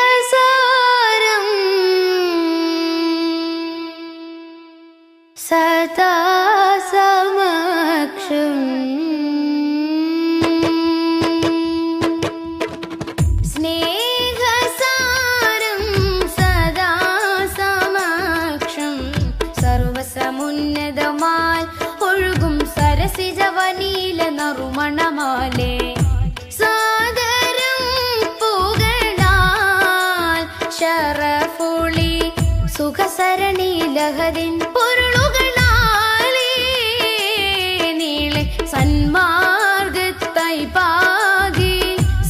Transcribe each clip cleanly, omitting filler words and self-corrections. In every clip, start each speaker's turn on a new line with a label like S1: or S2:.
S1: സ്നേഹസാരം സദാ സമക്ഷം സ്നേഹസാരം സദാ സമക്ഷം സർവസമുന്നതമാൽ ഒഴുകും സരസിജവനീല നറുമണമാലേ ശരഫുളി സുഖസരണി ലഹരിൻ പൊരുളുകളാലേ നീളെ സന്മാർഗത്തായി പാകി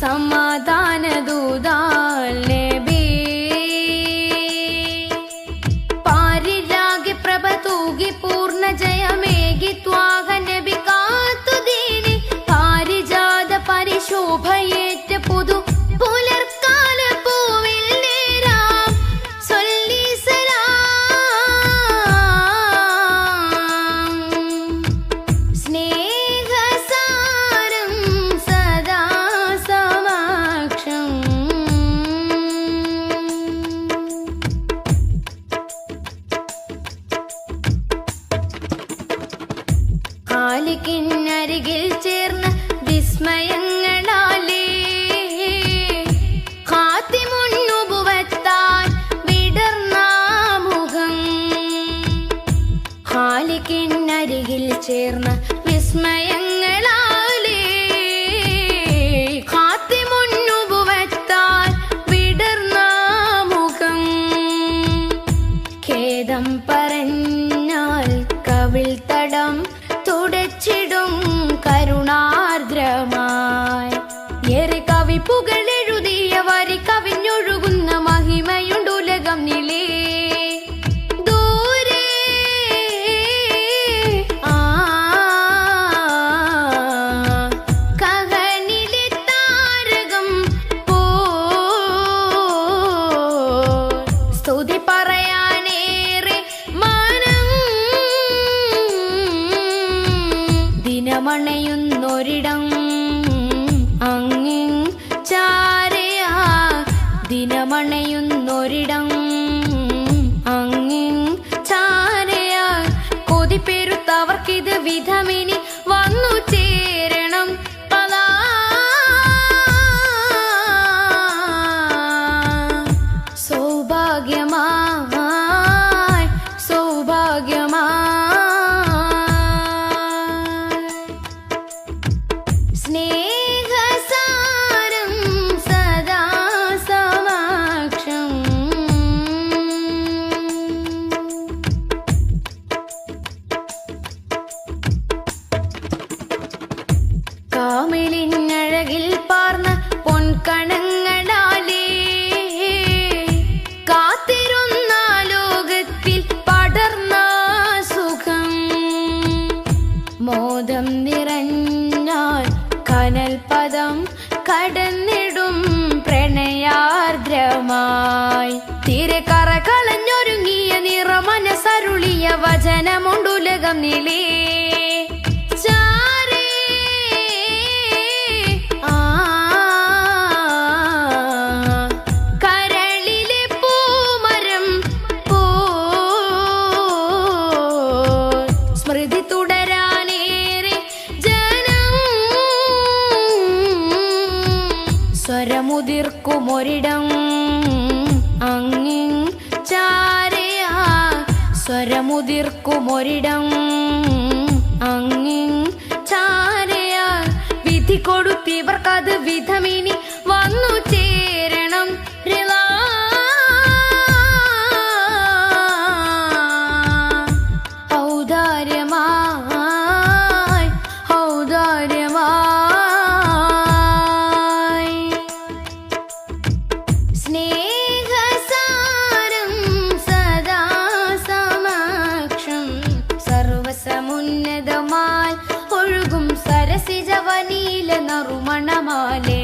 S1: സമാധാന ദൂതാൽ നബി പാരിരാഗി പ്രഭ തൂകി പൂർണ്ണ ജയമേകി ത്വാഹ നബി കാത്തു ദീനി പാരിജാത പരിശോഭയേറ്റ പുതു പുലർക്കാല പൂവിൽ ഖാലിഖിനരികിൽ ചേർന്ന വിസ്മയങ്ങളാലേ ഖാതിമുന്നുബുവത്താൽ വിടർന്ന മുഖം ഖാലിഖിനരികിൽ ചേർന്ന വിസ്മയങ്ങളാലേ ഖാതിമുന്നുബുവത്താൽ വിടർന്ന മുഖം ഖേദം പറഞ്ഞാൽ കവിൾ തടം തുടച്ചിടും കരുണാർദ്രമായി ഏറെ കവി പുകളെഴുതിയ വരി കവിഞ്ഞൊഴുകുന്ന മഹിമയുണ്ടുലകം നിലേ ദൂരെ കഹനിലെ താരകം പോ സ്തുതി പറയാനേറെ ദിനമണയുന്നൊരിടം അങ്ങിങ് ചാരയാ ദിനമണയുന്നൊരിടം അങ്ങിങ് ചാരയാ കൊതിപ്പെരുത്തവർക്കിത് വിധമിനി വന്നു ചേരണം പതാ സൗഭാഗ്യമായി സൗഭാഗ്യമായി സ്നേഹസാരം സദാ സമക്ഷം കാമിലിനഴകിൽ പാർന്ന പൊൻകണങ്ങളാലേ കാത്തിരുന്ന ലോകത്തിൽ പടർന്ന സുഖം മോദം നിറഞ്ഞാൽ കനൽ പദം കടന്നിടും പ്രണയാർദ്രമായി തീരെ കറ കളഞ്ഞൊരുങ്ങിയ നിറമനസരുളിയ വചനമുണ്ടുലകം നിലേ ചാരേ കരളിലെ പൂമരം പോ സ്മൃതി തുടരാനേറെ സ്വരമുതിർക്കുമൊരിടം അങ്ങിങ് ചാരയാ സ്വരമുതിർക്കുമൊരിടം അങ്ങിങ് ചാരയാ വിധി കൊടുത്തിവർക്കത് വിധമിനി വന്നു ചേരണം റിളാ ഔദാര്യമായി ഔദാര്യമായി സ്നേഹസാരം സദാ സമക്ഷം സർവസമുന്നതമാൽ ഒഴുകും സരസിജവനീല നറുമണമാലേ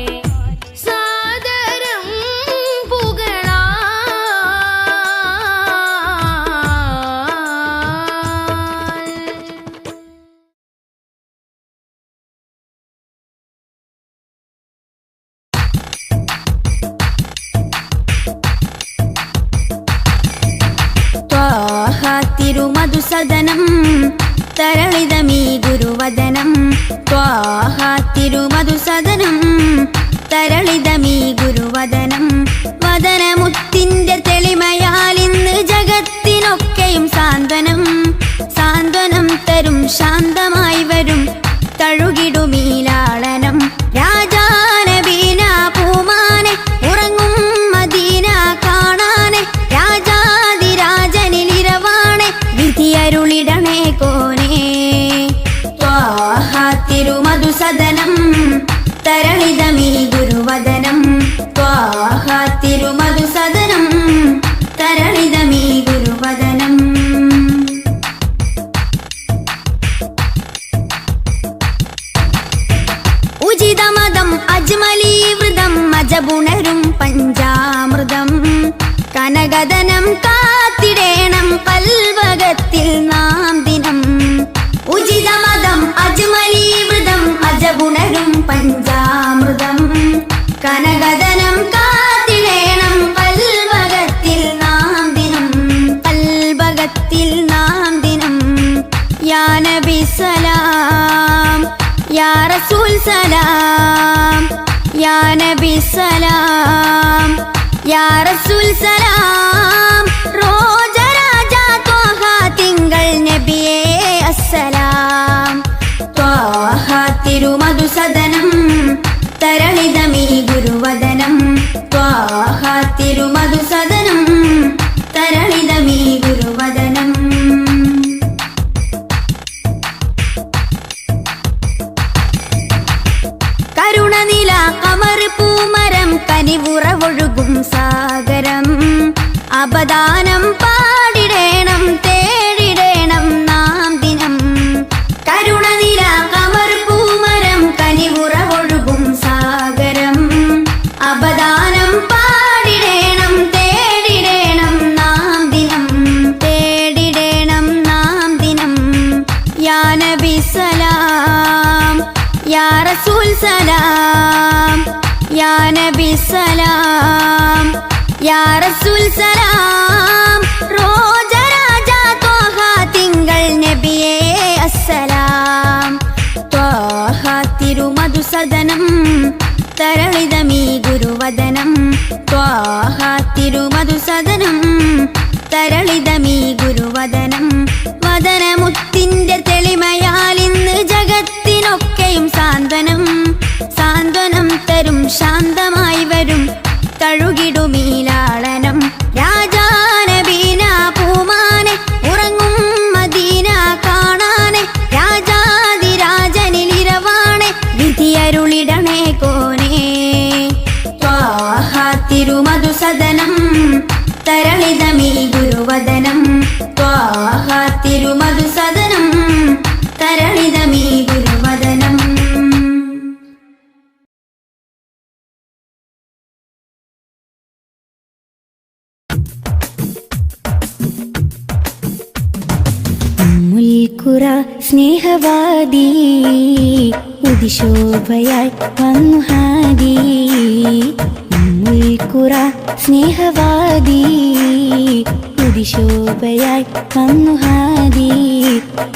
S1: തിരുമധുസദനം തരളിതമീ ഗുരുവദനം ത്വാഹ തിരുമധുസദനം തരളിതമീ ഗുരുവദനം വദനമുത്തിന്റെ തെളിമയാൽ ഇന്ന് ജഗത്തിനൊക്കെയും സാന്ത്വനം സാന്ത്വനം തരും ശാന്തമായി വരും തഴുകിടുമീലാളനം രാജാനബീന പൂമാനെ ഉറങ്ങും മദീന കാണാനെ രാജാതിരാജനിലിരവാണെ വിധിയരുളിടണേ കോനേ ത്വാഹ തിരുമധുസദനം തരളിതമീ ഗുരുവദനം ത്വാഹ തിരുമധുസദനം തരളിതമീ ഗുരുവദനം ഉചിതമതം അജ്മലീവൃതം അജബുണരും പഞ്ചാമൃതം കനകദനം കാത്തിടേണം കൽവകത്തിൽ നാം ദിനം ഉചിതമതം അജ്മലീവൃതം അജബുണരും പഞ്ചാമൃതം കനകദനം കാത്തിടേണം കൽവകത്തിൽ നാം ദിനം കൽവകത്തിൽ നാം ദിനം യാ നബി സലാം യാ റസൂൽ സലാം യാ നബി സലാം യാ റസൂൽ സലാം റോജരാജ ത്വാഹ തിങ്കൾ നബിയേ അസ്സലാം ത്വാഹ തിരുമധുസദനം തരളിതമീ ഗുരുവദനം ത്വാഹ തിരുമധുസദനം തരളിതമീ ഗുരുവദനം കരുണനില കമർ പൂമരം കനിവുറവൊഴുകും സാഗരം അപദാനം പാടിടേണം തേടിടേണം നാം ദിനം കരുണനില കമർ പൂമരം കനിവുറവൊഴുകും സാഗരം അപദാനം പാടിടേണം തേടിടേണം നാം ദിനം തേടിടേണം നാം ദിനം യാ നബി സലാം യാ റസൂൽ സലാം യാ നബി സലാം യാ റസൂൽ സലാം റോജരാജ ത്വാഹ തിങ്കൾ നബിയേ അസ്സലാം ത്വാഹ തിരുമധുസദനം തരളിതമീ ഗുരുവദനം ത്വാഹ തിരുമധുസദനം തരളിതമീ ഗുരുവദനം വദനമുത്തിന്റെ തെളിമയാൽ ഇന്ന് ജഗത്തിനൊക്കെയും സാന്ത്വനം സാന്ത്വനം തരും ശാന്തമായി വരും തഴുകിടുമീലാളനം രാജാനബീന പൂമാനെ ഉറങ്ങും മദീന കാണാനെ രാജാതിരാജനിലിരവാണെ വിധിയരുളിടണേ കോനേ ത്വാഹ തിരുമധുസദനം തരളിതമീ ഗുരുവദനം ത്വാഹ തിരുമധുസദനം തരളിതമീ ഗുരുവദനം
S2: മുൽക്കുറ സ്നേഹവാദി ഉദിശോഭയായി വന്നു ഹാദി മുൽക്കുറ സ്നേഹവാദി ഉദിശോഭയായി വന്നു ഹാദി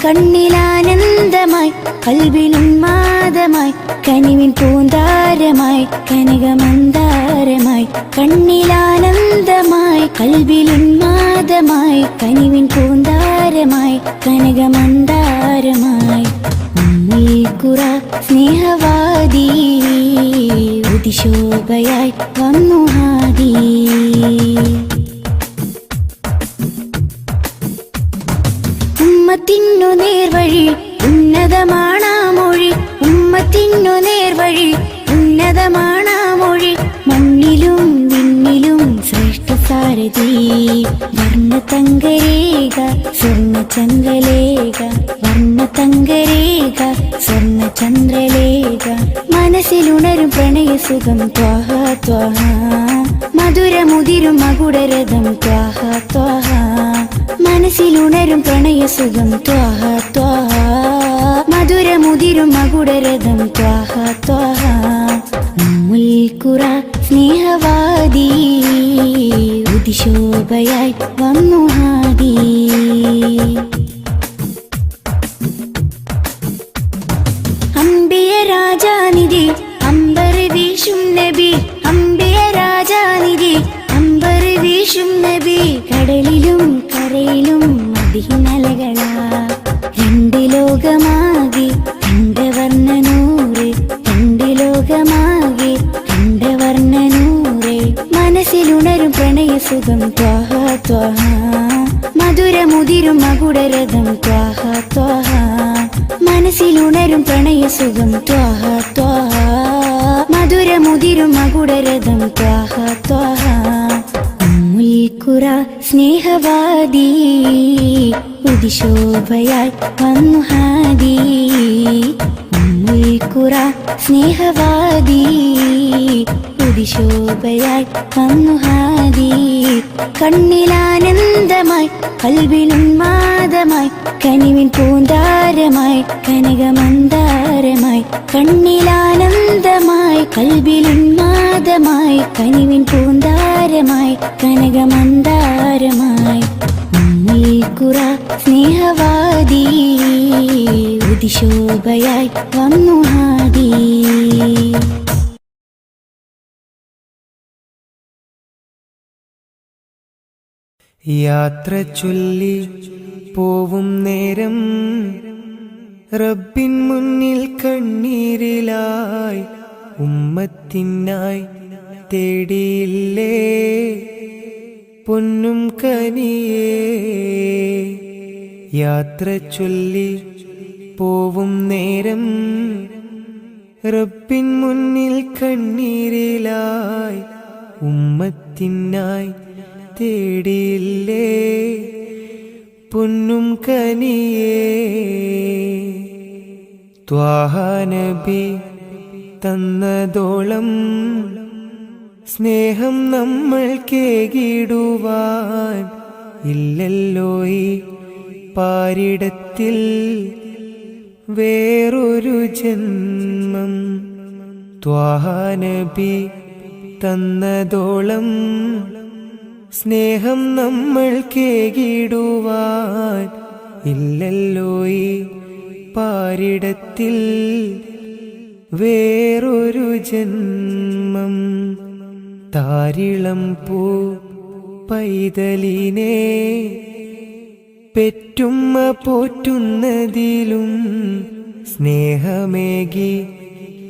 S2: കണ്ണിലാനന്ദമായി കൽവിലുന്മാദമായി കനിവിൻ പൂന്താരമായി കനകമന്ദാരമായി കണ്ണിലാനന്ദമായി കൽവിലുന്മാദമായി കനിവിൻ പൂന്താരമായി കനകമന്ദാരമായി മുൽക്കുറ സ്നേഹവാദി ഉദിശോഭയായി വന്നു ഹാദി ഉമ്മത്തിനു നേർവഴി ഉന്നതമാണാ മൊഴി ഉമ്മത്തിനു നേർവഴി ഉന്നതമാണാ മൊഴി മണ്ണിലും വിണ്ണിലും ശ്രേഷ്ഠ സാരഥി വർണ്ണതങ്കരേഖ സ്വർണ്ണചന്ദ്രലേഖ വർണ്ണതങ്കരേഖ സ്വർണ്ണചന്ദ്രലേഖ മനസ്സിലുണരും പ്രണയസുഖം ത്വാഹ ത്വാഹ മധുരമുതിരും മകുടരഥം ത്വാഹ ത്വാഹ മനസ്സിലുണരും പ്രണയസുഖം ത്വാഹ ത്വാഹ മധുരമുതിരും മകുടരഥം ത്വാഹ ത്വാഹ മുൽക്കുറ സ്നേഹവാദി ഉദിശോഭയായി വന്നു ഹാദി. അമ്പിയ രാജാനിധി അമ്പർ വീശും നബി, അമ്പിയ രാജാനിധി അമ്പർ വീശും നബി. കടലിലും കരയിലും മദീനലകളാ, രണ്ട് ലോകമാകെ കണ്ടവർണ്ണനൂറ്, രണ്ട് ലോകമാകെ കണ്ടവർണ്ണനൂറ്. മനസ്സിലുണരും പ്രണയസുഖം ത്വാഹ ത്വാഹ, മധുരമുതിരും മകുടരഥം ത്വാഹ ത്വാഹ. മനസ്സിലുണരും പ്രണയസുഖം ത്വാഹ ത്വാഹ, മധുരമുതിരും മകുടരഥം ത്വാഹ ത്വാഹ. ഉമ്മുൽ ഖുറ സ്നേഹവാദി, ഉദിശോഭയായി വന്നു ഹാദി. ഉമ്മുൽ ഖുറ സ്നേഹവാദി, ഉദിശോഭയായി വന്നു ഹാദി. കണ്ണിലാനന്ദമായി കൽവിലുന്മാദമായി, കനിവിൻ പൂന്താരമായി കനകമന്ദാരമായി. കണ്ണിലാനന്ദമായി കൽവിലുന്മാദമായി, കനിവിൻ പൂന്താരമായി കനകമന്ദാരമായി. ഉമ്മുൽ ഖുറ സ്നേഹവാദി, ഉദിശോഭയായി വന്നു ഹാദി.
S3: യാത്ര ചൊല്ലി പോവും നേരം റബ്ബിൻ മുന്നിൽ കണ്ണീരിലായി, ഉമ്മത്തിനായി തേടിയില്ലേ പൊന്നും കനിയേ. യാത്ര ചൊല്ലി പോവും നേരം റബ്ബിൻ മുന്നിൽ കണ്ണീരിലായി, ഉമ്മത്തിനായി തേടിയില്ലേ പൊന്നും കനിയേ. ത്വാഹ നബി തന്നതോളം സ്നേഹം നമ്മൾ കേകിടുവാൻ ഇല്ലല്ലോ ഈ പാരിടത്തിൽ വേറൊരു ജന്മം. ത്വാഹ നബി തന്നതോളം സ്നേഹം നമ്മൾ കേകിടുവാൻ ഇല്ലല്ലോ ഈ പാരിടത്തിൽ വേറൊരു ജന്മം. താരിളം പൂ പൈതലിനെ പെറ്റുമ്മ പോറ്റുന്നതിലും സ്നേഹമേകി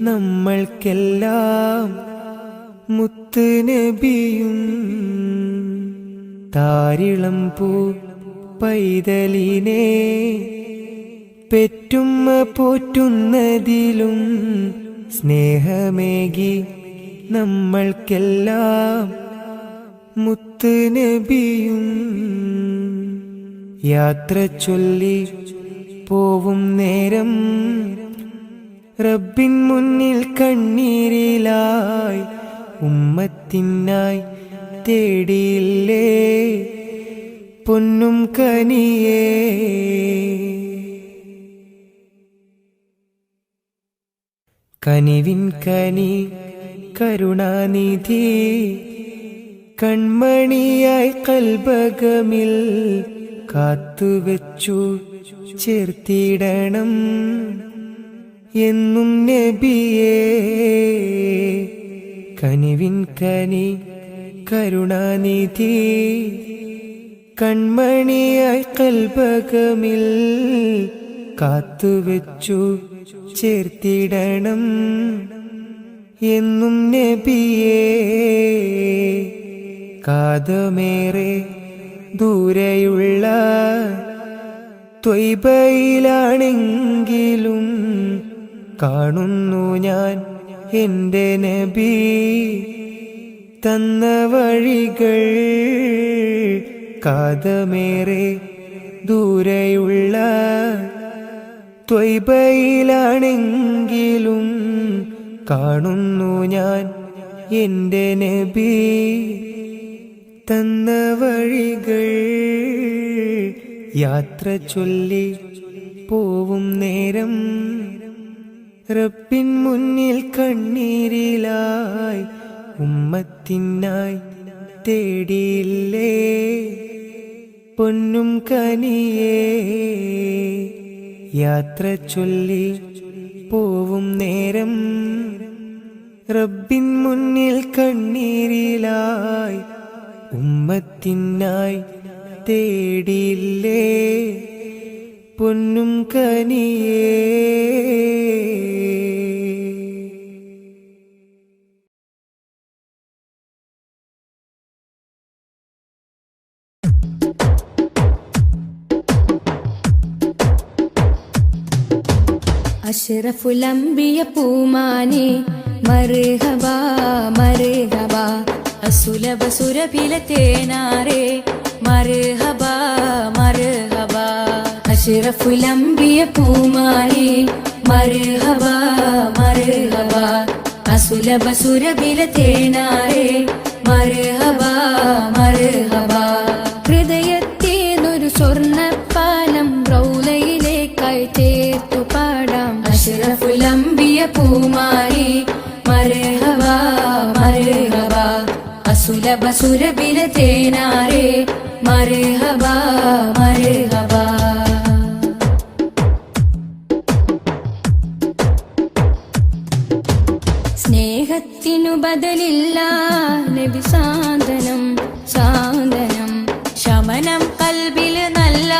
S3: നമ്മൾക്കെല്ലാം മുത്ത് നബിയും. താരിളം പൂ പൈതലിനെ പെറ്റുമ്മ പോറ്റുന്നതിലും സ്നേഹമേകി നമ്മൾക്കെല്ലാം മുത്ത് നബിയും. യാത്ര ചൊല്ലി പോവും നേരം റബ്ബിൻ മുന്നിൽ കണ്ണീരിലായി, ഉമ്മത്തിനായി തേടിയില്ലേ പൊന്നും കനിയേ. കനിവിൻ കനി കരുണാനിധി കൺമണിയായി കൽബകമിൽ കാത്തുവെച്ചു ചേർത്തിടണം എന്നും നബിയേ. കനിവിൻ കനി കരുണാനിധി കൺമണിയായി കൽബകമിൽ കാത്തുവെച്ചു ചേർത്തിടണം എന്നും നബിയേ. കാതമേറെ ദൂരെയുള്ള ത്വയ്ബയിലാണെങ്കിലും കാണുന്നു ഞാൻ എൻ്റെ നബി തന്ന വഴികൾ. കാതമേറെ ദൂരെയുള്ള ത്വയ്ബയിലാണെങ്കിലും കാണുന്നു ഞാൻ എൻ്റെ നബി തന്ന വഴികൾ. യാത്ര ചൊല്ലി പോവും നേരം റബ്ബിൻ മുന്നിൽ കണ്ണീരിലായി, ഉമ്മത്തിനായി തേടിയില്ലേ പൊന്നും കനിയേ യാത്ര ചൊല്ലി പോവും നേരം റബ്ബിൻ മുന്നിൽ കണ്ണീരിലായി ഉമ്മത്തിനായി തേടിയില്ലേ പൊന്നും കനിയേ.
S2: അഷ്റഫുൽ അംബിയ പൂമാനെ മർഹബാ മർഹബാ അസുലഭ സുരഭില തേനാരെ മർഹബാ മർഹബാ അഷ്റഫുൽ അംബിയ പൂമാനെ മർഹബാ മർഹബാ അസുലഭ സുരഭില തേനാരെ മർഹബാ മർഹബാ ഹൃദയത്തേനൊരു സ്വർണ്ണപ്പാലം റൗലയിലേക്കായി ചേർത്തു പാടാം അഷ്റഫുൽ അംബിയ പൂമാനെ മർഹബാ മർഹബാ അസുലഭ സുരഭില തേനാരെ മർഹബാ മർഹബാ സ്നേഹത്തിനു ബദലില്ല നബി സാന്ത്വനം സാന്ത്വനം ശമനം കൽബില് നല്ല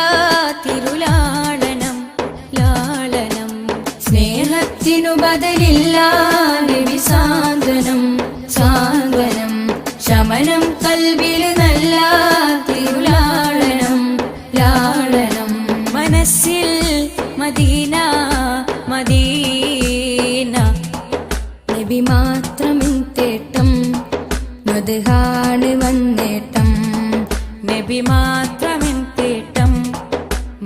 S2: തിരുലാളനം ലാളനം സ്നേഹത്തിനു ബദലില്ല നബി സാന്ത്വനം സാന്ത്വനം ശമനം കൽബില് നല്ല തിരുലാളനം ലാളനം മനസ്സിൽ മദീന മദീന നബി മാത്രമിൻ തേട്ടം മദ്ഹാണ് വന്നേട്ടം നബി മാത്രമിൻ തേട്ടം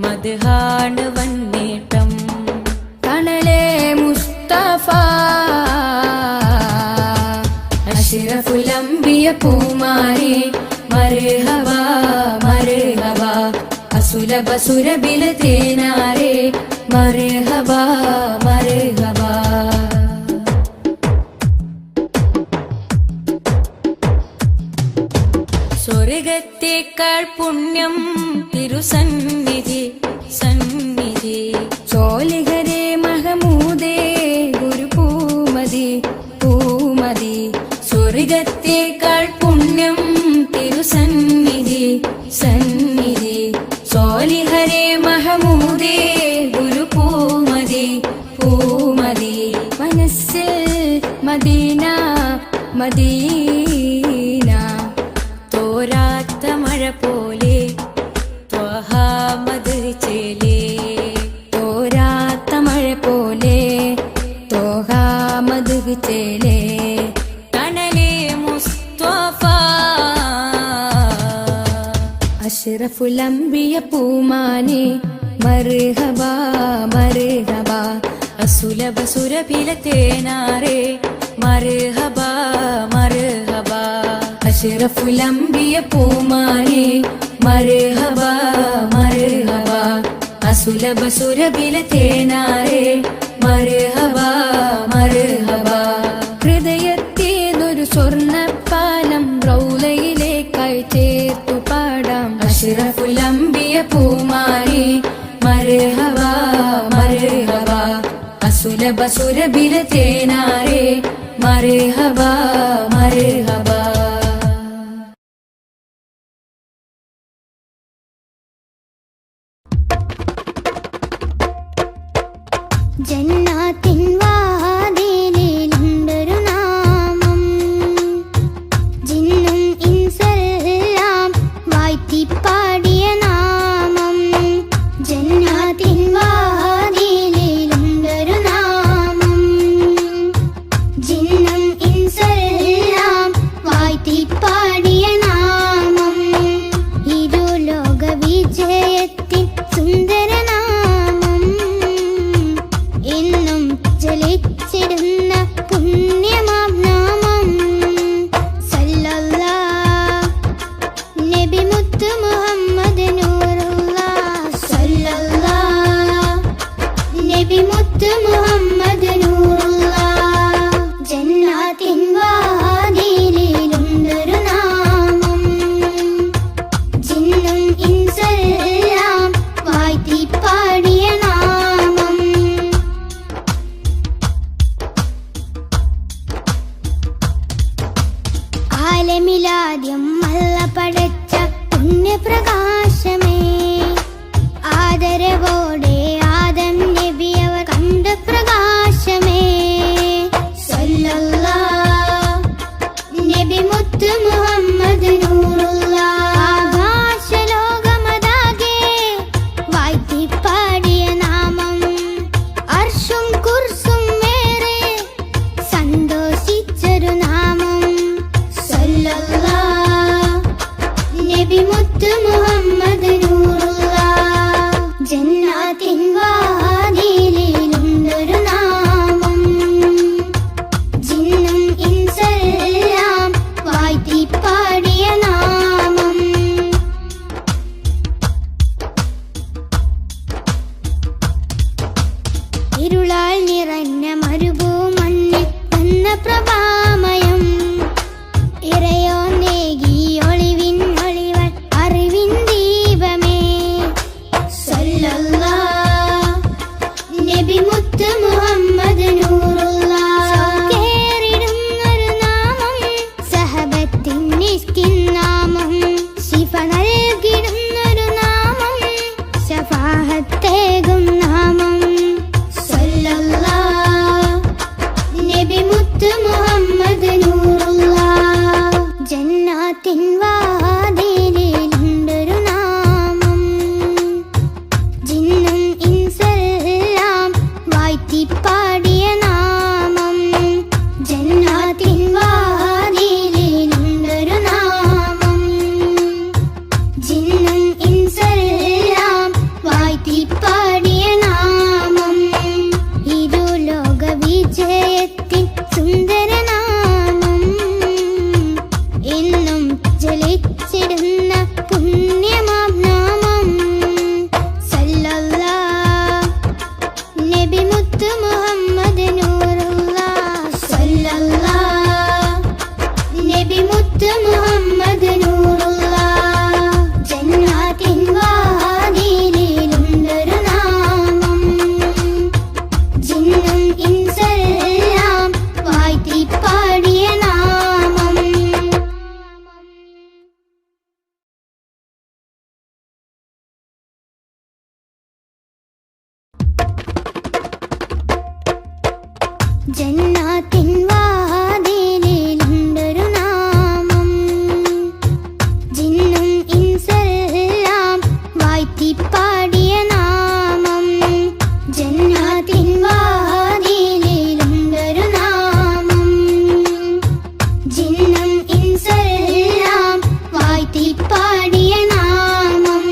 S2: മദ്ഹാണ് വന്നേട്ടം തണലേ മുസ്തഫ അഷ്റഫുൽ അംബിയ പൂമാനെ മർഹബാ മർഹബാ അസുലഭ സുരഭില തേനാരെ മർഹബാ മർഹബാ സ്വർഗത്തേക്കാൾ പുണ്യം തിരുസന്നിധി സന്നിധി സോലിഹരേ മഹമൂദേ ഗുരു പൂമതി പൂമതി സ്വർഗത്തേക്കാൾ പുണ്യം തിരുസന്നിധി സന്നിധി സോലിഹരേ മഹമൂദേ ഗുരു പൂമതി പൂമതി മനസ്സിൽ മദീന മദീന തോരാത്ത മഴ പോലെ ത്വഹാമദ് ചേലേ തോരാത്ത മഴ പോലെ ത്വഹാമദ് ചേലേ തണലേ മുസ്തഫ അഷ്റഫുൽ അംബിയ പൂമാനെ മർഹബാ മർഹബാ അസുലഭ സുരഭില തേനാരെ മർഹബാ മർഹബാ അഷ്റഫുൽ അംബിയ പൂമാനെ മർഹബാ മർഹബാ അസുലഭ സുരഭില തേനാരെ മർഹബാ മർഹബാ ഹൃദയത്തേനൊരു സ്വർണ്ണപ്പാലം റൗലയിലേക്കായി ചേർത്തു പാടാം അഷ്റഫുൽ അംബിയ പൂമാനെ മർഹബാ മർഹബാ അസുലഭ സുരഭില തേനാരെ മർഹബാ മർഹബാ
S1: ജന്നാത്തിൻ വാതിലിലുണ്ടൊരു നാമം ജിന്നും ഇൻസെല്ലാം വാഴ്ത്തിപ്പാടിയ നാമം ജന്നാത്തിൻ വാതിലിലുണ്ടൊരു നാമം ജിന്നും ഇൻസെല്ലാം വാഴ്ത്തി ആലമിലാദ്യം അല്ല പടച്ച പുണ്യപ്രകാശമേ, ആദരവോടെ ആദം നബി അവർ കണ്ട പ്രകാശമേ. സല്ലല്ലാഹ് നബി മുത്ത് മുഹമ്മദ് നൂറുല്ലാഹ്. ആകാശലോകമതാകെ വാഴ്ത്തിപ്പാടിയ നാമം, അർശും കുർസും വേറെ സന്തോഷിച്ചൊരു നാമം. സല്ലല്ലാഹ് നബി മുത്ത് മുഹമ്മദ് നൂറുല്ലാഹ്. ജന്നാത്തിൻ വാതിലിലുണ്ടൊരു നാമം, ജിന്നും ഇൻസെല്ലാം വാഴ്ത്തിപ്പാടിയ നാമം. ഇരുളാൽ നിറഞ്ഞ മരുഭൂമണ്ണിൽ വന്ന പ്രഭാമയം, ഇറയോ നേകി ഒളിവിൻ ഒളിവൻ അറിവിൻ ദീപമേ. സല്ലല്ലാഹ് നബി മുത്ത് മുഹമ്മദ് നൂറുല്ലാഹ്. കേറിടുന്നൊരു നാമം, സഹബത്തിൻ നിസ്കിൻ നാമം, ശിഫ നൽകിടുന്നൊരു നാമം, ശഫാഅത്തേകും നാമം. സല്ലല്ലാഹ് നബി മുത്ത് മുഹമ്മദ് നൂറുല്ലാഹ്. ജന്നാത്തിൻ വാതിലിലുണ്ടൊരു നാമം, ജിന്നും ഇൻസെല്ലാം വാഴ്ത്തിപ്പാടിയ നാമം. ജന്നാത്തിൻ വാതിലിലുണ്ടൊരു നാമം, ജിന്നും ഇൻസെല്ലാം വാഴ്ത്തിപ്പാടിയ നാമം. ഇരുലോക വിജയത്തിൻ സുന്ദരനാമം, എന്നും ജ്വലിച്ചിടുന്ന പുണ്യമാം നാമം. സല്ലല്ലാഹ് നബി മുത്ത് മുഹമ്മദ് നൂറുല്ലാഹ്. സല്ലല്ലാഹ് നബി മുത്ത് മുഹമ്മദ് നൂറുല്ലാഹ്. ജന്നാത്തിൻ വാതിലിലുണ്ടൊരു നാമം, ജിന്നും ഇൻസെല്ലാം വാഴ്ത്തിപ്പാടിയ നാമം. ജന്നാത്തിൻ വാതിലിലുണ്ടൊരു നാമം, ജിന്നും ഇൻസെല്ലാം വാഴ്ത്തിപ്പാടിയ നാമം. ജന്നാത്തിൻ വാതിലിലുണ്ടൊരു നാമം, ജിന്നും ഇൻസെല്ലാം വാഴ്ത്തിപ്പാടിയ നാമം.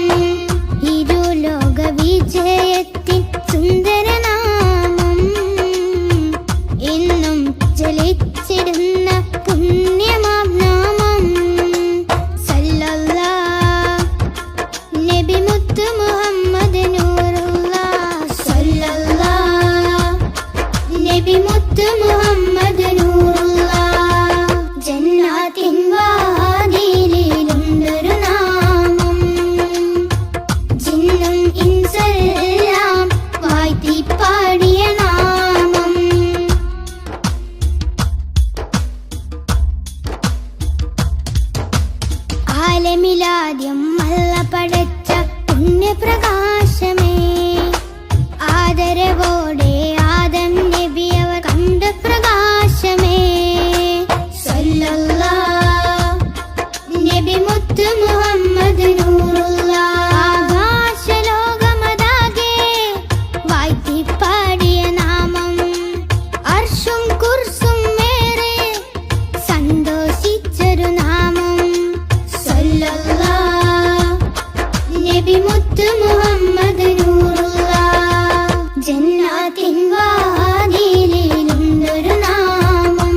S1: ഇരുലോക വിജയത്തിൻ സുന്ദരനാമം, എന്നും ജ്വലിച്ചിടുന്ന പുണ്യമാം നാമം. സല്ലല്ലാഹ് നബി മുത്ത് മുഹമ്മദ് നൂറുല്ലാഹ്. സല്ലല്ലാഹ് നബി മുത്ത് മുഹമ്മദ് നൂറുല്ലാഹ്. ജന്നാത്തിൻ വാതിലിലുണ്ടൊരു നാമം, ജിന്നും ഇൻസെല്ലാം വാഴ്ത്തിപ്പാടിയ നാമം. ആലമിലാദ്യം അല്ല പടച്ച പുണ്യപ്രകാശമേ, ആദരവോടെ ആദം നബി അവർ കണ്ട പ്രകാശമേ. സല്ലല്ലാഹ് നബി മുത്ത് മുഹമ്മദ് നൂറുല്ലാഹ്. ആകാശലോകമതാകെ വാഴ്ത്തിപ്പാടിയ നാമം, അർശും കുർസും വേറെ സന്തോഷിച്ചൊരു നാമം. സല്ലല്ലാഹ് നബി മുത്ത് മുഹമ്മദ് നൂറുല്ലാഹ്. ജന്നാത്തിൻ വാതിലിലുണ്ടൊരു നാമം,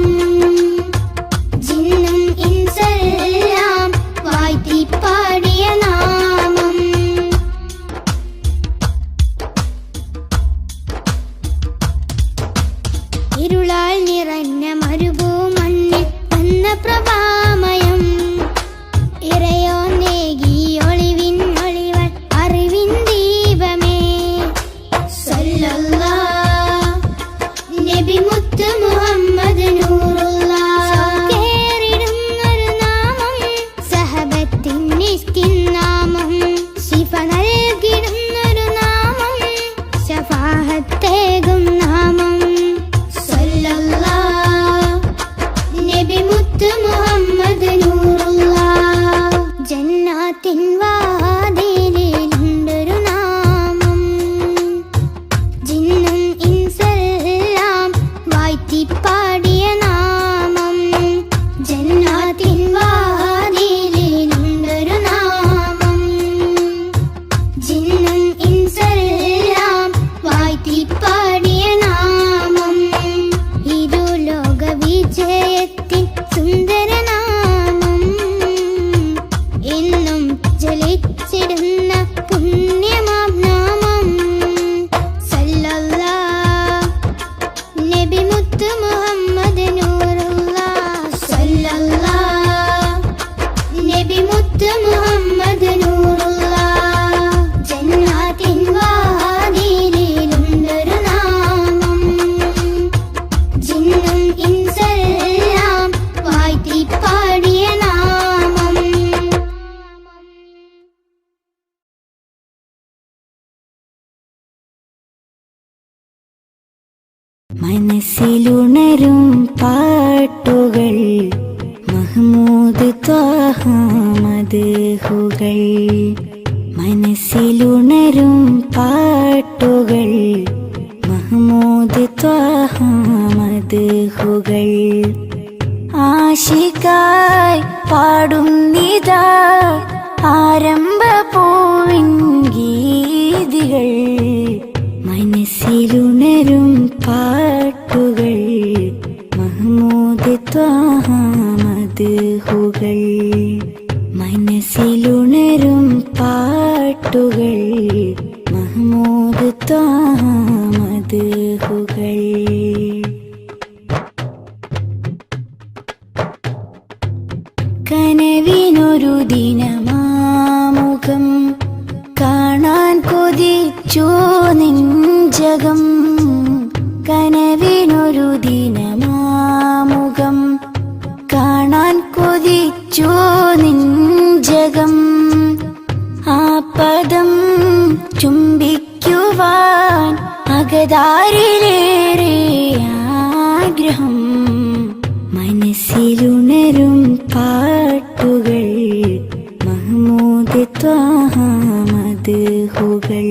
S1: ജിന്നും ഇൻസെല്ലാം വാഴ്ത്തിപ്പാടിയ നാമം. ഇരുളാൽ നിറഞ്ഞ മരുഭൂമണ്ണിൽ വന്ന പ്രഭാമയം, ഇറയോ നേകി ഒളിവിൻ ഒളിവൻ അറിവിൻ ദീപമേ. സല്ലല്ലാഹ് നബി മുത്ത് മുഹമ്മദ് നൂറുല്ലാഹ്. കേറിടുന്നൊരു മുഹമ്മദ് നൂറുള്ള സല്ലല്ലാഹ് നബി മുത്ത് മുഹമ്മദ് നൂറുള്ള ജന്നാത്തിൻ വാതിലിലുണ്ടൊരു നാമം ജിന്നും ഇൻസെല്ലാം വാഴ്ത്തി പാടിയ നാമം.
S4: മനസ്സിലുണരും പാട്ടുകൾ മഹ്മൂദ് ത്വാഹ മദ്ഹുകൾ. മനസ്സിലുണരും പാട്ടുകൾ മഹ്മൂദ് ത്വാഹ മദ്ഹുകൾ. ആശിക്കായി പാടുന്നിതാ ആരംഭ പൂവിൻ ഗീതികൾ. മനസ്സിലുണരും പാട്ടുകൾ മഹ്മൂദ് ത്വാഹ മദ്ഹുകൾ. മനസ്സിലുണരും പാട്ടുകൾ മഹ്മൂദ് ത്വാഹ മദ്ഹുകൾ. കനവിനൊരു ദിനമാമുഖം കാണാൻ കൊതിച്ചു നെഞ്ചകം. കനവിനൊരു ദിനമാമുഖം കാണാൻ കൊതിച്ചു നെഞ്ചകം. ആ പദം ചുംബിക്കുവാൻ അകതാരിലേറെ ആഗ്രഹം. മനസ്സിലുണരും പാട്ടുകൾ മഹ്മൂദ് ത്വാഹ മദ്ഹുകൾ.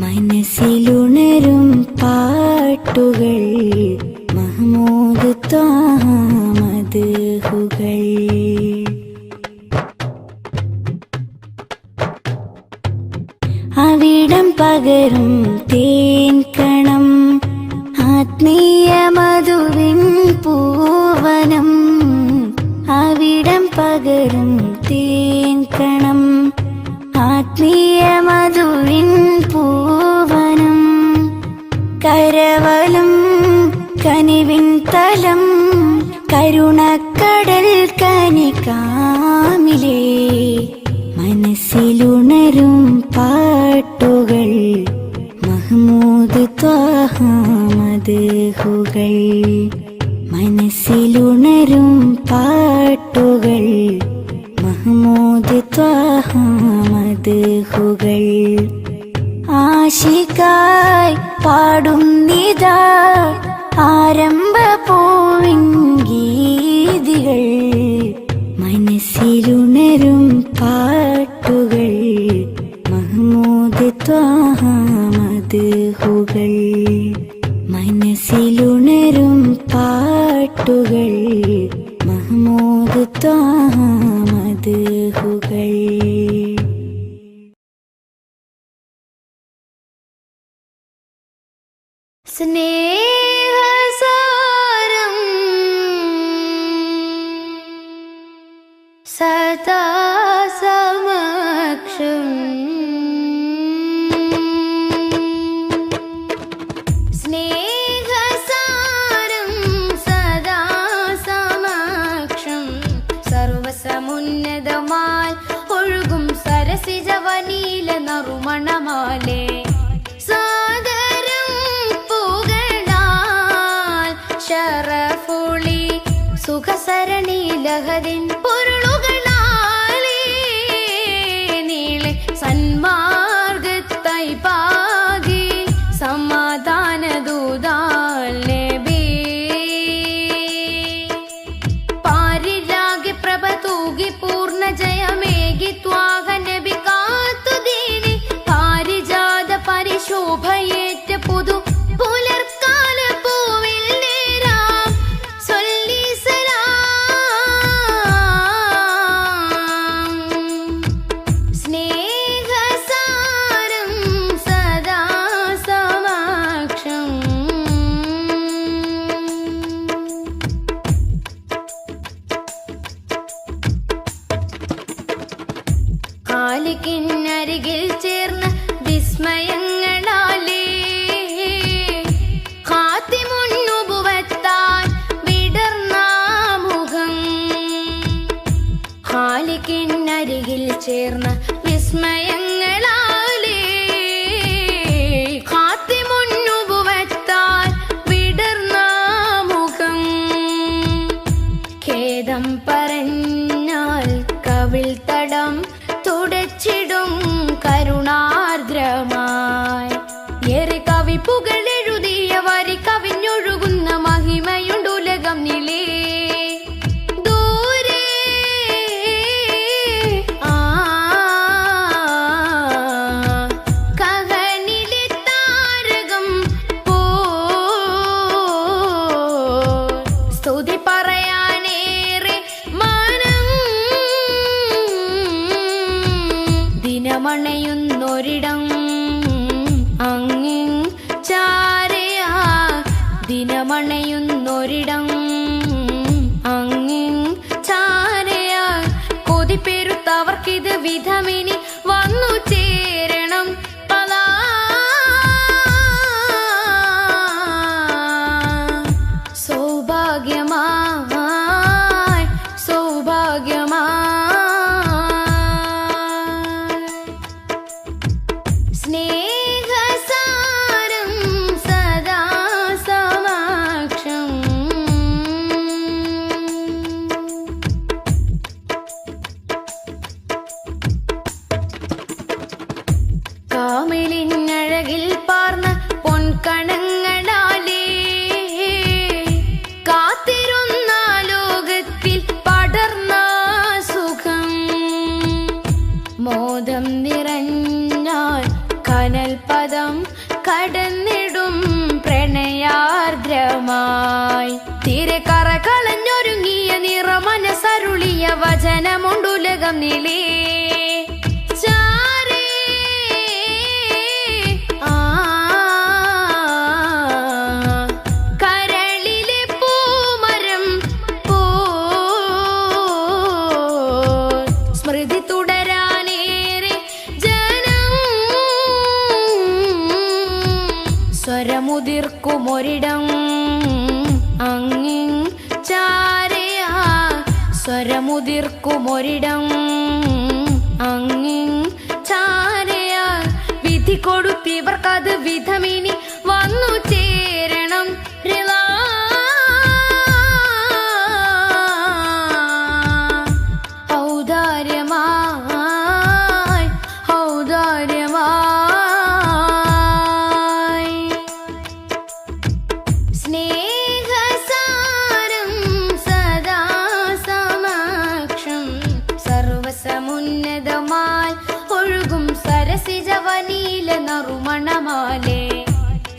S4: മനസ്സിലുണരും പാട്ടുകൾ മഹ്മൂദ് ത്വാഹ മദ്ഹുകൾ. അവിടം പകരും തേൻ കണം ആത്മീയ മധുവിൻ പൂവനം. അവിടം പകരും തേൻ കണം ആത്മീയ മധുവിൻ പൂവനം. കരവലം കനിവിൻ തലം കരുണക്കടൽ കനികാമിലേ. മനസ്സിലുണരും പാട്ടുകൾ മഹ്മൂദ് ത്വാഹ മദ്ഹുകൾ. മനസ്സിലുണരും പാട്ടുകൾ മഹ്മൂദ് ത്വാഹ മദ്ഹുകൾ. ആശിക്കായി പാടുന്നിതാ ആരംഭ പൂവിൻ ഗീതികൾ. മനസ്സിലുണരും പാട്ടുകൾ മഹ്മൂദ് ത്വാഹ മദ്ഹുകൾ. മനസ്സിലുണരും പാട്ടുകൾ മഹ്മൂദ് ത്വാഹ മദ്ഹുകൾ.
S1: സ്നേഹസാരം സദാ സമക്ഷം സ്നേഹസാരം സദാ സമക്ഷം സർവസമുന്നതമാൽ ഒഴുകും സരസിജവനീല നറുമണമാലേ. ശരഫുളി സുഖസരണി ലഹരിൻ പൊരുളുകളാലേ നീളെ സന്മാർഗത്തായി പാകി സമാധാന ദൂതാൽ നബി. പാരിലാകെ പ്രഭ തൂകി പൂർണ്ണ ജയമേകി ത്വാഹ നബി കാത്തു ദീനി. പാരിജാത പരിശോഭയേറ്റ പുതു പുലർക്കാല പൂവിൽ നേരാം സൊല്ലി സലാം വരുന്നൊരിടം അങ്ങിൻ ചാരയാൽ കൊതിപ്പെരുത്തവർക്കിത് വിധമിനി വന്നു ചേരണം പലാ സൗഭാഗ്യമായി സൗഭാഗ്യമായി സ്നേഹസാരം സദാ സമക്ഷം കാമിലിനഴകിൽ പാർന്ന പൊൻകണങ്ങളാലേ കാത്തിരുന്ന ലോകത്തിൽ പടർന്ന സുഖം മോദം നിറഞ്ഞാൽ കനൽ പദം കടന്നിടും പ്രണയാർദ്രമായി തീരെ കറകളഞ്ഞൊരുങ്ങിയ നിറമനസരുളിയ വചനമുണ്ടുലകം നിലേ ചാരേ ആ കരളിലെ പൂമരം പോ സ്മൃതി തുടരാനേറെ ജനം സ്വരമുതിർക്കുമൊരിടം അങ്ങിൻ ചാരയാ സ്വരമുതിർക്കുമൊരിടം അങ്ങിൻ ചാരയാ വിധി കൊടുത്തിവർക്കത് വിധമിനി വന്നു ചേരണം റിലാ ഔദാര്യമായി ഔദാര്യമായി സ്നേഹസാരം സദാ സമക്ഷം സർവസമുന്നതമായി ഒഴുകും സരസിജവനീല നറുമണമാലേ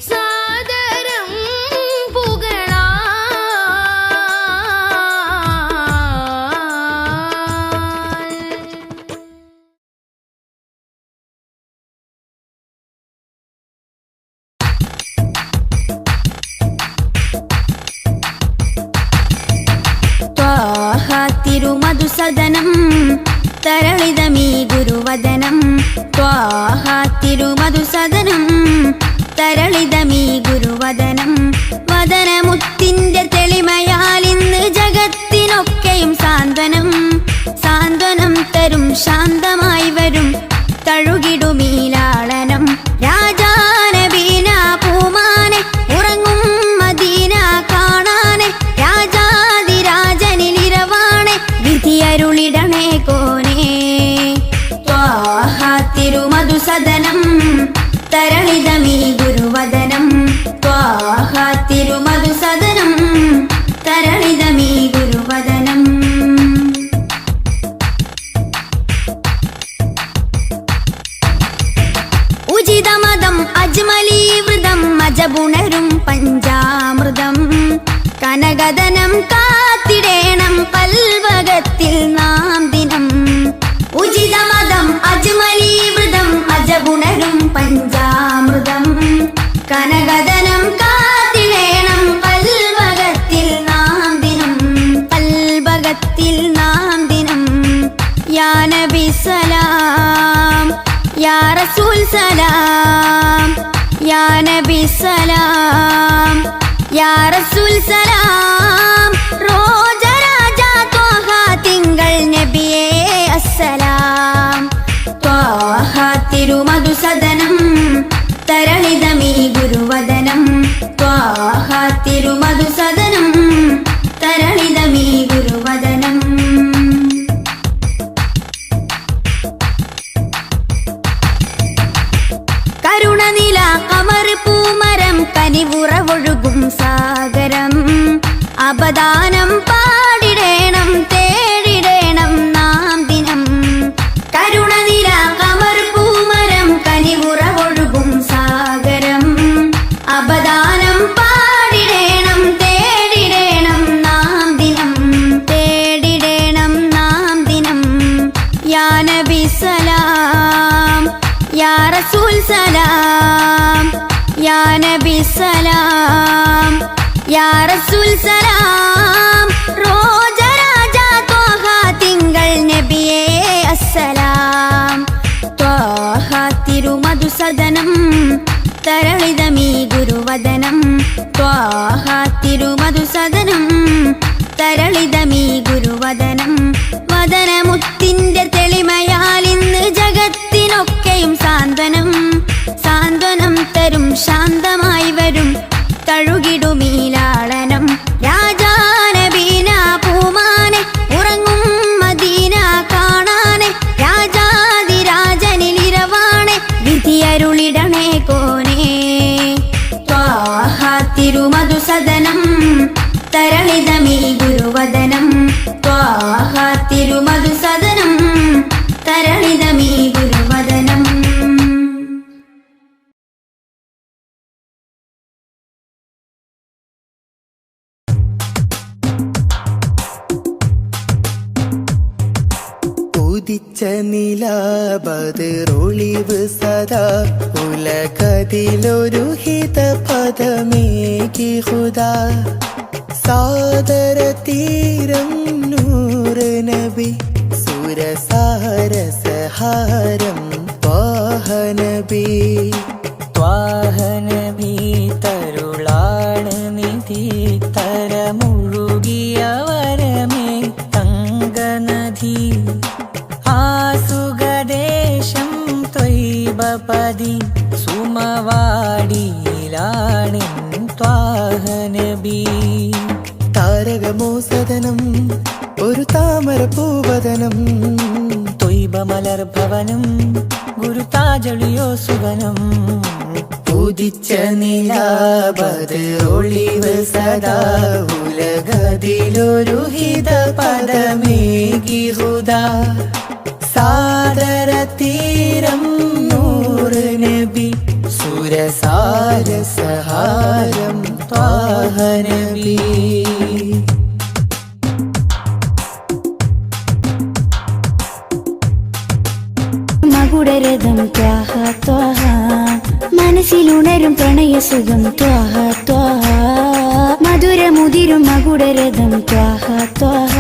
S1: സാദരം പുകളാ
S4: ത്വാഹ തിരുമധുസദനം തരളിതമീ ഗുരുവദനം ത്വാഹ തിരുമധുസദനം തരളിതമീ ഗുരുവദനം വദനമുത്തിന്റെ തെളിമയാൽ ഇന്ന് ജഗത്തിനൊക്കെയും സാന്ത്വനം സാന്ത്വനം തരും ശാന്തമായി വരും തഴുകിടുമീലാളനം രാജാനബീന പൂമാനെ ഉറങ്ങും മദീന കാണാനെ രാജാതിരാജനിലിരവാണെ വിധിയരുളിടണേ കോനേ ത്വാഹ തിരുമധുസദനം തരളിതമീ ഗുരുവദനം ത്വാഹ തിരുമധുസദനം തരളിതമീ ഗുരുവദനം ഉചിതമതം അജ്മലീവൃതം അജബുണരും പഞ്ചാമൃതം കനകദനം കാത്തിടേണം കൽവകത്തിൽ നാം ദിനം ഉചിതമതം അജ്മലീവൃതം അജബുണരും പഞ്ചാമൃതം കനകദനം കാത്തിടേണം കൽവകത്തിൽ നാം ദിനം കൽവകത്തിൽ നാം ദിനം യാ നബി സലാം യാ റസൂൽ സലാം യാ നബി സലാം യാ റസൂൽ സലാം റോജരാജ ത്വാഹ തിങ്കൾ നബിയേ അസ്സലാം ത്വാഹ തിരുമധുസദനം തരളിതമീ ഗുരുവദനം ത്വാഹ തിരുമധുസദനം തരളിതമീ ഗുരുവദനം കരുണനില കമർ പൂമരം കനിവുറവൊഴുകും സാഗരം അപദാനം പാടിടേണം തേടിടേണം നാം ദിനം കരുണനില കമർ പൂമരം കനിവുറവൊഴുകും സാഗരം അപദാനം പാടിടേണം തേടിടേണം നാം ദിനം തേടിടേണം നാം ദിനം യാ നബി സലാം യാ റസൂൽ സലാം യാ നബി സലാം യാ റസൂൽ സലാം റോജ രാജ ത്വാഹ തിങ്കൾ നബിയേ അസ്സലാം ത്വാഹ തിരുമധുസദനം തരളിതമീ ഗുരുവദനം ത്വാഹ തിരുമധുസദനം തരളിതമീ ഗുരുവദനം വദനമുത്തിന്റെ തെളിമയാൽ ഇന്ന് ജഗത്തിനൊക്കെയും സാന്ത്വനം സാന്ത്വനം തരും ശാന്തമായി വരും തഴുകിടുമീലാളനം രാജാനബീന പൂമാനെ ഉറങ്ങും മദീന കാണാനെ രാജാതിരാജനിലിരവാണെ വിധിയരുളിടണേ കോനേ ത്വാഹ തിരുമധുസദനം തരളിതമീ ഗുരുവദനം ത്വാഹ തിരുമധുസദനം തരളിതമീ ഗുരുവദനം
S3: ഉദിച്ച നിലാബദറൊളിവ് സദാ ഉലകതിലൊരു ഹിത പദമേകി ഹുദാ സാദര തീരം നൂറ് നബി സുരസാരസഹാരം ത്വാഹ നബി ത്വാഹ നബി തരുളാണ് നിധി തരമുഴുകിയ വരമേ തങ്കനദി ആസുഖദേശം ത്വയ്ബപതി സുമവാടിയിലാണിൻ ത്വാഹ നബി താരകമോ സദനം ഒരു താമര പൂവദനം ത്വയ്ബമലർ ഭവനം ഗുരുതാജളിയോ സുവനം ഉദിച്ച നിലാബദറൊളിവ് സദാ ഉലകതിലൊരു ഹിത പദമേകി ഹുദാ സാദര തീരം നൂറ് നബി സുരസാരസഹാരം ത്വാഹ നബി
S2: മകുടരഥം ത്വാഹ ത്വാഹ മനസ്സിലുണരും പ്രണയസുഖം ത്വാഹ ത്വാഹ മധുരമുതിരും മകുടരഥം ത്വാഹ ത്വാഹ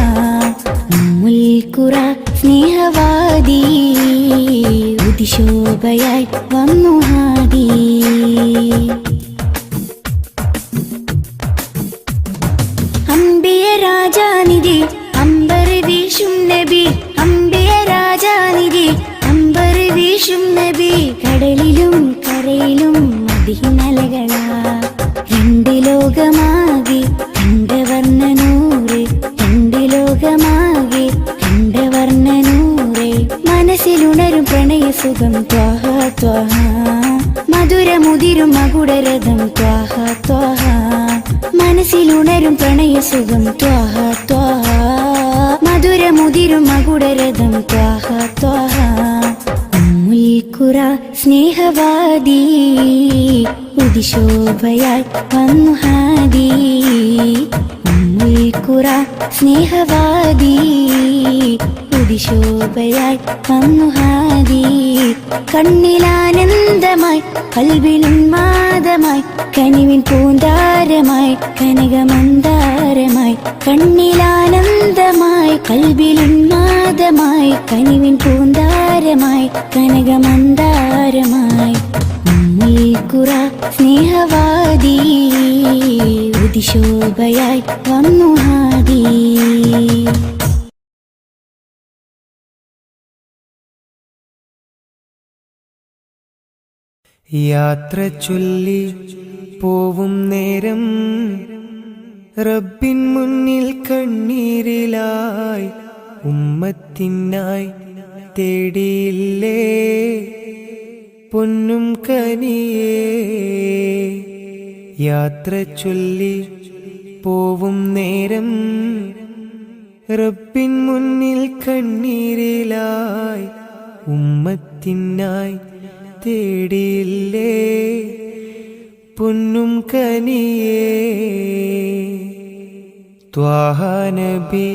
S2: ഉമ്മുൽ സ്നേഹവാദി ഉദിശോഭയായി വന്നു ഹാദി അംബിയ രാജാനിധി അമ്പർ വീശും നബി അംബിയ രാജാനിധി അമ്പർ വീശും നബി കടലിലും കരയിലും മദീനലകളാ രണ്ട് ലോകമാകെ കണ്ടവർണ്ണനൂറ് രണ്ട് ലോകമാകെ കണ്ടവർണ്ണനൂറ് മനസ്സിലുണരും പ്രണയസുഖം ത്വാഹ ത്വാഹ മധുരമുതിരും മകുടരഥം ത്വാഹ ത്വാഹ മനസ്സിലുണരും പ്രണയസുഖം ത്വാഹ ത്വാഹ മധുരമുതിരും മകുടരഥം ത്വാഹ ത്വാഹ ഉമ്മുൽ സ്നേഹവാദി ഉദിശോഭയായി വന്നു ഹാദി ഉമ്മുൽ സ്നേഹവാദി ഉദിശോഭയായി വന്നു ഹാദി കണ്ണിലാനന്ദമായി കൽവിലുന്മാദമായി കനിവിൻ പൂന്താരമായി കനകമന്ദാരമായി കണ്ണിലാനന്ദമായി കൽവിലുന്മാദമായി കനിവിൻ പൂന്താരമായി കനകമന്ദാരമായി ഉമ്മുൽ സ്നേഹവാദി ഉദിശോഭയായി വന്നു ഹാദി
S3: യാത്ര ചൊല്ലി പോവും നേരം റബ്ബിൻ മുന്നിൽ കണ്ണീരിലായി ഉമ്മത്തിനായി തേടിയില്ലേ പൊന്നും കനിയേ യാത്ര ചൊല്ലി പോവും നേരം റബ്ബിൻ മുന്നിൽ കണ്ണീരിലായി ഉമ്മത്തിനായി തേടിയില്ലേ പൊന്നും കനിയേ ത്വാഹ നബി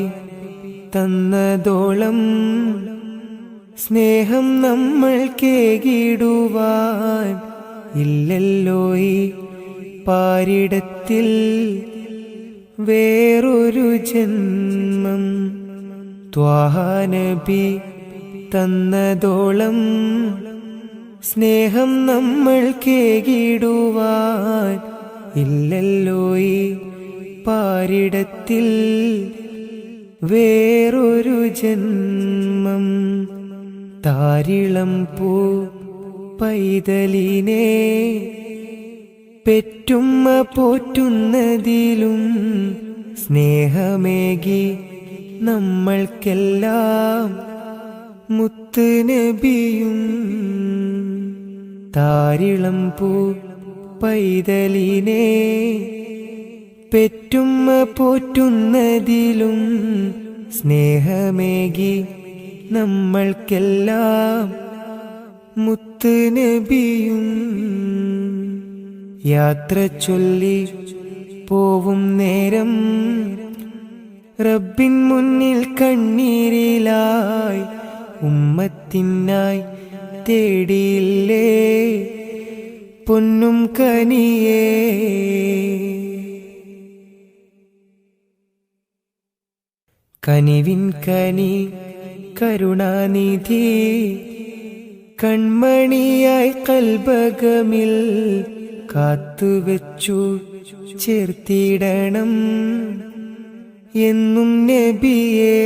S3: തന്നതോളം സ്നേഹം നമ്മൾ കേകിടുവാൻ ഇല്ലല്ലോ ഈ പാരിടത്തിൽ വേറൊരു ജന്മം ത്വാഹ നബി തന്നതോളം സ്നേഹം നമ്മൾ കേകിടുവാൻ ഇല്ലല്ലോ ഈ പാരിടത്തിൽ വേറൊരു ജന്മം. താരിളം പൂ പൈതലിനെ പെറ്റുമ്മ പോറ്റുന്നതിലും സ്നേഹമേകി നമ്മൾക്കെല്ലാം മുത്ത് നബിയും. താരിളം പൂ പൈതലിനെ പെറ്റുമ്മ പോറ്റുന്നതിലും സ്നേഹമേകി നമ്മൾക്കെല്ലാം മുത്ത് നബിയും. യാത്ര ചൊല്ലി പോവും നേരം റബ്ബിൻ മുന്നിൽ കണ്ണീരിലായി ഉമ്മത്തിനായി തേടിയില്ലേ പൊന്നും കനിയേ. കനിവിൻ കനി കരുണാനിധി കൺമണിയായി കൽബകമിൽ കാത്തുവച്ചു ചേർത്തിടണം എന്നും നബിയേ.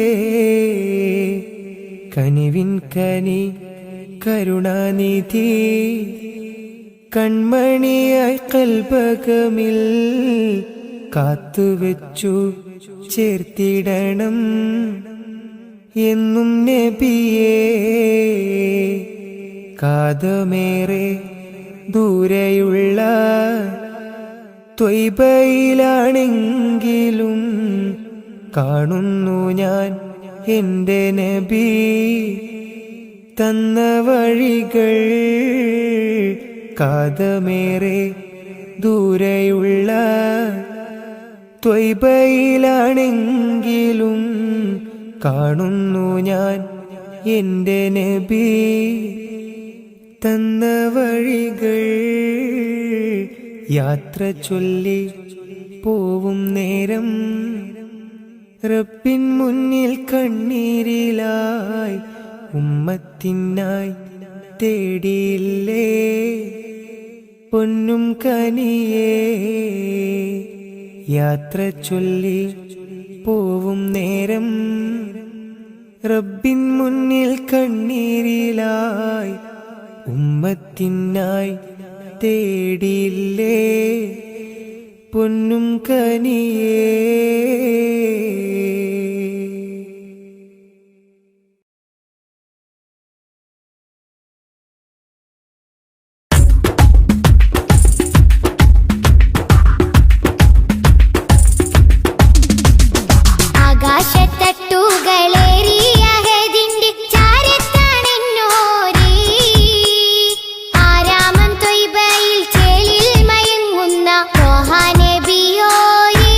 S3: കനിവിൻ കനി കരുണാനിധി കൺമണിയായി കൽബകമിൽ കാത്തുവച്ചു ചേർത്തിടണം എന്നും നബിയേ. കാതമേറെ ദൂരെയുള്ള ത്വയ്ബയിലാണെങ്കിലും കാണുന്നു ഞാൻ എൻ്റെ നബി തന്ന വഴികൾ. കാതമേറെ ദൂരെയുള്ള ത്വയ്ബയിലാണെങ്കിലും കാണുന്നു ഞാൻ എൻ്റെ നബി തന്ന വഴികൾ. യാത്ര ചൊല്ലി പോവും നേരം റബ്ബിൻ മുന്നിൽ കണ്ണീരിലായി ഉമ്മത്തിനായി തേടിയില്ലേ പൊന്നും കനിയേ. യാത്ര ചൊല്ലി പോവും നേരം റബ്ബിൻ മുന്നിൽ കണ്ണീരിലായി ഉമ്മത്തിനായി തേടിയില്ലേ പൊന്നും കനിയേ.
S1: ആകാശത്തട്ടുകളേറിയ ഹദിന്റെ ചാരത്താണെന്നോരേ ആരാമം ത്വയ്ബയിൽ ചേലിൽ മയങ്ങുന്ന ത്വാഹ നബിയോരേ.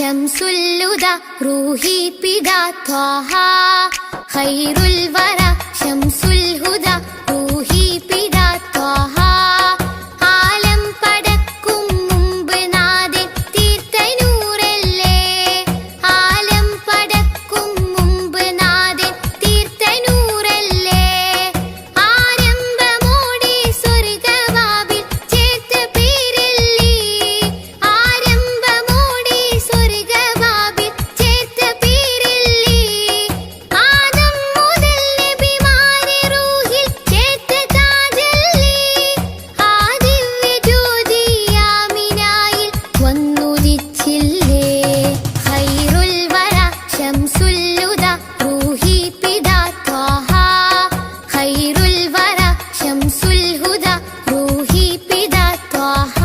S1: ശംസുൽ ഹുദ റൂഹി പിതാ ത്വാഹ ഖൈറുൽ വറ ശംസുൽ ഹുദ റൂഹി പിതാ ത്വാഹ ആലം പടക്കും മുമ്പ് നാഥൻ തീർത്ത നൂറല്ലേ ആലം പടക്കും മുമ്പ് നാഥൻ തീർത്ത നൂറല്ലേ ആരംഭമോടെ സ്വർഗവാതിൽ ചേർത്ത പേരല്ലേ ആരംഭമോടെ സ്വർഗവാതിൽ ചേർത്ത പേരല്ലേ ആദം മുതൽ നബിമാരെ റൂഹിൽ ചേർത്ത താജല്ലേ ആ ദിവ്യ ജ്യോതി ആമിനായിൽ വന്നുദിച്ചില്ലേ ഖൈറുൽ വറ ശംസുൽ ഹുദ റൂഹി പിതാ ത്വാഹ ഖൈറുൽ വറ ശംസുൽ ഹുദ റൂഹി പിതാ ത്വാഹ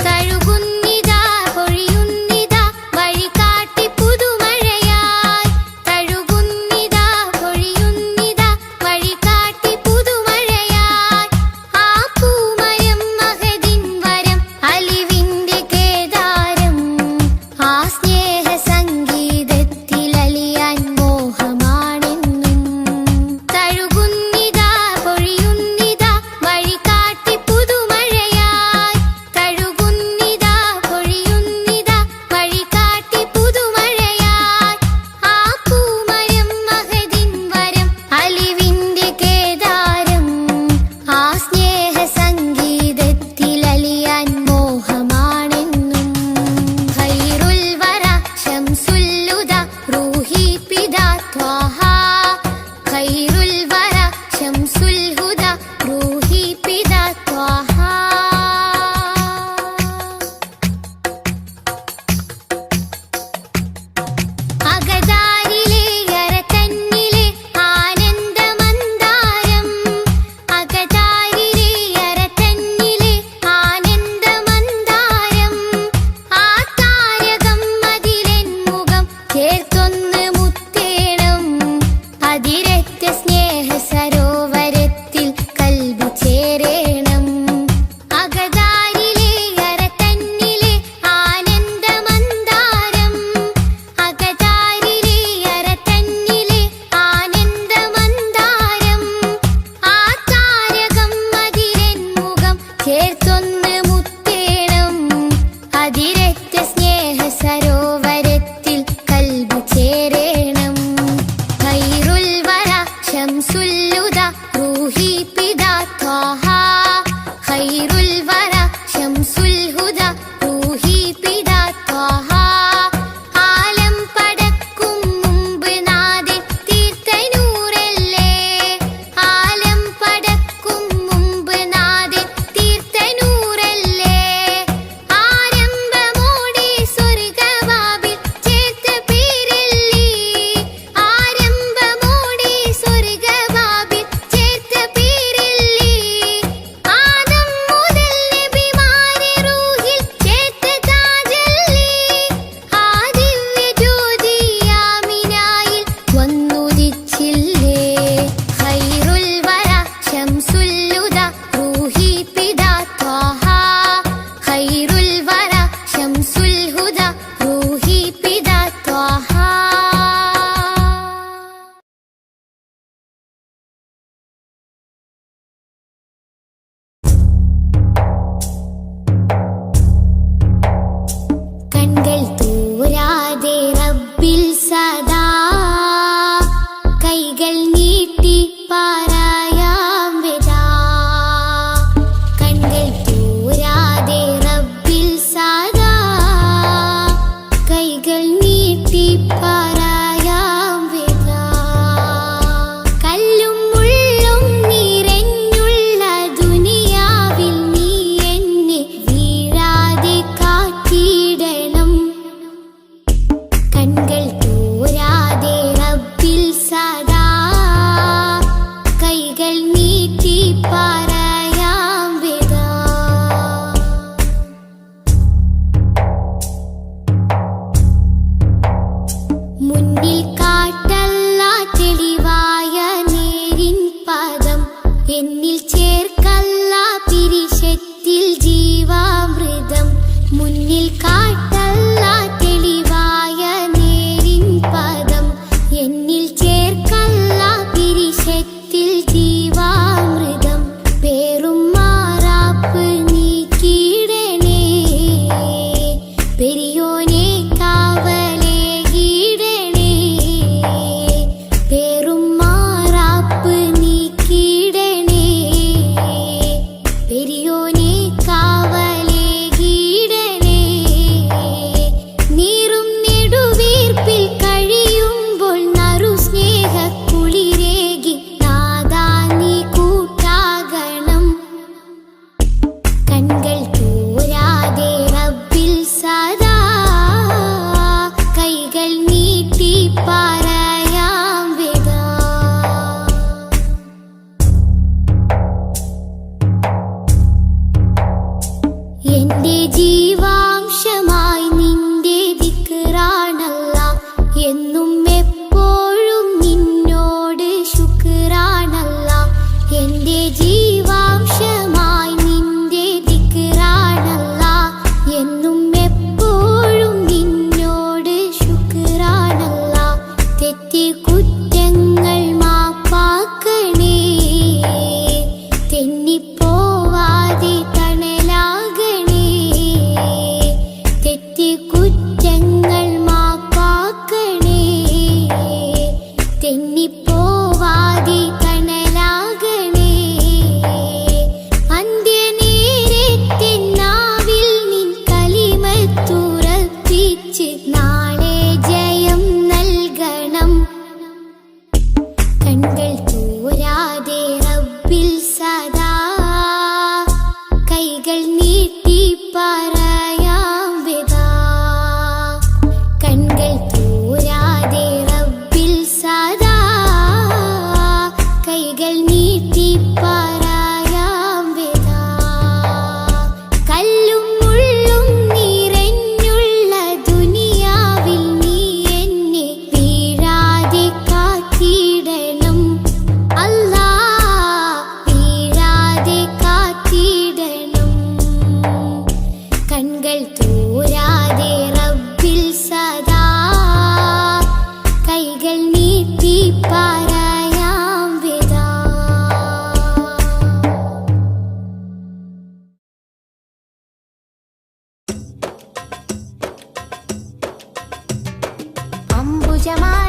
S1: തഴുകുന്നിതാ പൊഴിയുന്നിതാ വഴികാട്ടി പുതുമഴയായി തഴുകുന്നിതാ പൊഴിയുന്നിതാ വഴികാട്ടി പുതുമഴയായി ആ പൂമരം മഹദിൻ വരം അലിവിന്റെ കേദാരം ആ സ്നേഹ സംഗീതത്തിൽ അലിയാൻ മോഹമാണെന്നും തഴുകുന്നിതാ പൊഴിയുന്നിതാ വഴികാട്ടി പുതുമഴയായി തഴുകുന്നിതാ പൊഴിയുന്നിതാ വഴികാട്ടി പുതുമഴയായി ആ പൂമരം മഹദിൻ വരം അലിവിന്റെ കേദാരം ആ സ്നേഹ സംഗീതത്തിൽ അലിയാൻ മോഹമാണെന്നും ഖൈറുൽ വറ ശംസുൽ ഹുദ റൂഹി പിതാ ത്വാഹ ഖൈറുൽ വറ ശംസുൽ ഹുദ റൂഹി പിതാ ത്വാഹ അകതാരിലെ അരതന്നിലെ ആനന്ദമന്ദാരം അകതാരിലെ അരതന്നിലെ ആനന്ദമന്ദാരം ആ താരകം അതിലെൻ മുഖം ചേർത്തൊന്ന് മുത്തേണം അതിരറ്റ സ്നേഹ സരോവരത്തിൽ കൽബ് ചേരേണം അകതാരിലെ അരതന്നിലെ ആനന്ദമന്ദാരം അകതാരിലെ അരതന്നിലെ ആനന്ദമന്ദാരം ആ താരകം അതിലെൻ മുഖം ചേർത്തൊന്ന് മുത്തേണം അതിരറ്റ സ്നേഹ സരോവരത്തിൽ കൽബ് ചേരേണം ഖൈറുൽ വറ ശംസുൽ ഹുദ റൂഹി പിതാ ത്വാഹ ഖൈറുൽ വറ ശംസുൽ ഹുദ റൂഹി പിതാ ത്വാഹ ആലം പടക്കും മുമ്പ് നാഥൻ തീർത്ത നൂറല്ലേ ആലം പടക്കും മുമ്പ് നാഥൻ തീർത്ത നൂറല്ലേ ആരംഭമോടെ സ്വർഗവാതിൽ ചേർത്ത പേരല്ലേ ആരംഭമോടെ സ്വർഗവാതിൽ ചേർത്ത പേരല്ലേ ആദം മുതൽ നബിമാരെ റൂഹിൽ ചേർത്ത താജല്ലേ ആ ദിവ്യ ജ്യോതി ആമിനായിൽ വന്നുദിച്ചില്ലേ ഖൈറുൽ വറ ശംസുൽ ഹുദ റൂഹി പിതാ ത്വാഹ ഖൈറുൽ വറ ശംസുൽ ഹുദ റൂഹി പിതാ ത്വാഹ കൺകൾ തൂരാതെ റബ്ബിൽ സദാ കൈകൾ നീട്ടി പാരായാം വിദാ കൺകൾ തൂരാതെ റബ്ബിൽ സദാ കൈകൾ നീട്ടി പാരായാം വിദാ കല്ലും മുള്ളും നിറഞ്ഞുള്ള ദുനിയാവിൽ നീ എന്നെ വീഴാതെ കാത്തിടണം കൺകൾ തൂരാതെ റബ്ബിൽ സദാ കൈകൾ നീട്ടി പാരായാം വിദാ മുന്നിൽ കാട്ടല്ല തെളിവായ നേരിൻ പദം എന്നിൽ ചേർക്കല്ല ജമാ